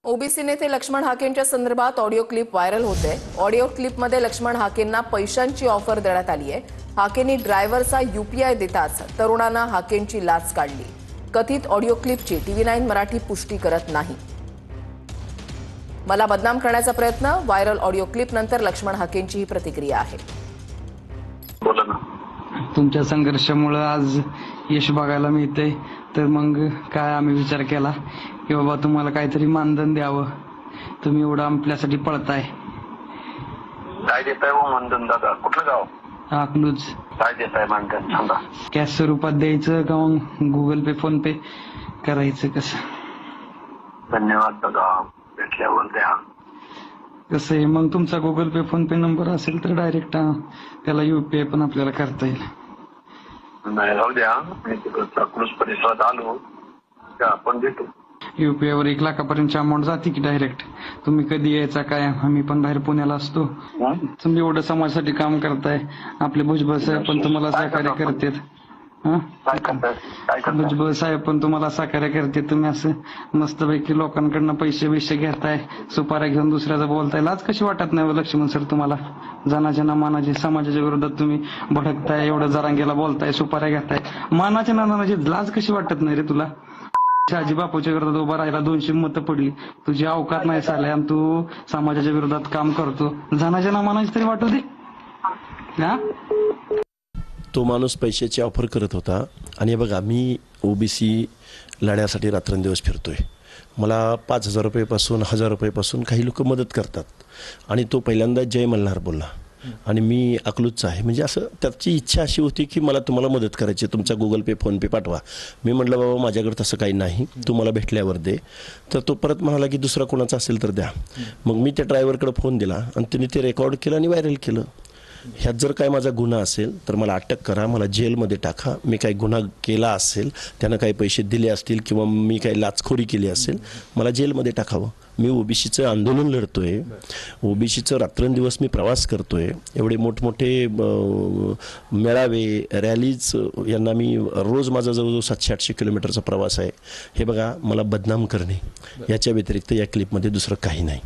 OBC नेते लक्ष्मण हाकेंच्या संदर्भात audio clip viral होते। ऑडिओ क्लिपमध्ये लक्ष्मण हाकेंना पैशांची ऑफर देण्यात आली आहे। हाकेंनी ड्रायव्हरचा यूपीआय देताच तरुणांना हाकेंची लाच काढली। कथित ऑडिओ क्लिपची TV9 मराठी पुष्टी करत नाही। मला बदनाम करण्याचा प्रयत्न, व्हायरल ऑडिओ क्लिप नंतर लक्ष्मण हाकेंची ही प्रतिक्रिया आहे। तुमच्या संघर्षामुळे आज यश बघायला मिळते, तर मग काय आम्ही विचार केला की बाबा तुम्हाला काहीतरी मानधन द्यावं। तुम्ही एवढं आपल्यासाठी पळताय। काय देताय हो मानधन दादा? कुठलं गाव? अकलूज। काय देताय मानधन सांगा? कॅश स्वरूपात द्यायचं का मग गुगल पे फोन पे करायचं कसं? धन्यवाद दादा, भेटल्यावर द्या। कसं आहे मग तुमचा गुगल पे फोन पे नंबर असेल तर डायरेक्ट त्याला यूपीआय पण आपल्याला करता येईल। नाही राहू द्या, मी तिकडे अकलूज परिसरात आलो का आपण भेटू। यूपीआय वर 1 लाखापर्यंतची अमाऊंट जाते की डायरेक्ट? तुम्ही कधी यायचा काय? आम्ही पण बाहेर पुण्याला असतो। तुम्ही एवढं समाजासाठी काम करताय, आपले भुजबळ साहेब पण तुम्हाला सहकार्य करतात। भुजबळ साहेब पण तुम्हाला सहकार्य करते। तुम्ही असं मस्तपैकी लोकांकडनं पैसे घेताय, सुपाऱ्या घेऊन दुसऱ्याचं बोलताय। लाज कशी वाटत नाही लक्ष्मण सर तुम्हाला? जनाच्या ना मानाची समाजाच्या विरोधात तुम्ही भडकताय, एवढं जरांगेला बोलताय, सुपाऱ्या घेताय। मानाच्या ना मानाची लाज कशी वाटत नाही रे तुला? शहाजी बापूच्या विरोधात उभा राहिला, 200 मतं पडली, तुझी अवकात नाही साले, आणि तू समाजाच्या विरोधात काम करतो। जनाच्या ना मानाची तरी वाटू दे ना। तो माणूस पैशाची ऑफर करत होता। आणि बघा, मी ओबीसी लढ्यासाठी रात्रंदिवस फिरतोय। मला 5,000 रुपयेपासून 1,000 रुपयेपासून काही लोक मदत करतात। आणि तो पहिल्यांदा जय मल्हार बोलला, आणि मी अकलूजचा आहे, म्हणजे असं त्याची इच्छा अशी होती की मला तुम्हाला मदत करायची, तुमचा गुगल पे फोन पे पाठवा। मी म्हटलं बाबा माझ्याकडे तसं काही नाही, तू मला भेटल्यावर दे। तर तो परत म्हणाला की दुसरा कोणाचा असेल तर द्या। मग मी त्या ड्रायव्हरकडे फोन दिला आणि तिने ते रेकॉर्ड केलं आणि व्हायरल केलं। ह्यात जर काय माझा गुन्हा असेल तर मला अटक करा, मला जेलमध्ये टाका। मी काही गुन्हा केला असेल, त्यानं काही पैसे दिले असतील किंवा मी काही लाचखोरी केली असेल, मला जेलमध्ये टाकावं। मी ओबीसीचं आंदोलन लढतोय, ओबीसीचं रात्रंदिवस मी प्रवास करतोय। एवढे मोठमोठे मेळावे, रॅलीज यांना मी रोज माझा जवळजवळ 700-800 किलोमीटरचा प्रवास आहे। हे बघा, मला बदनाम करणे याच्या व्यतिरिक्त या क्लिपमध्ये दुसरं काही नाही।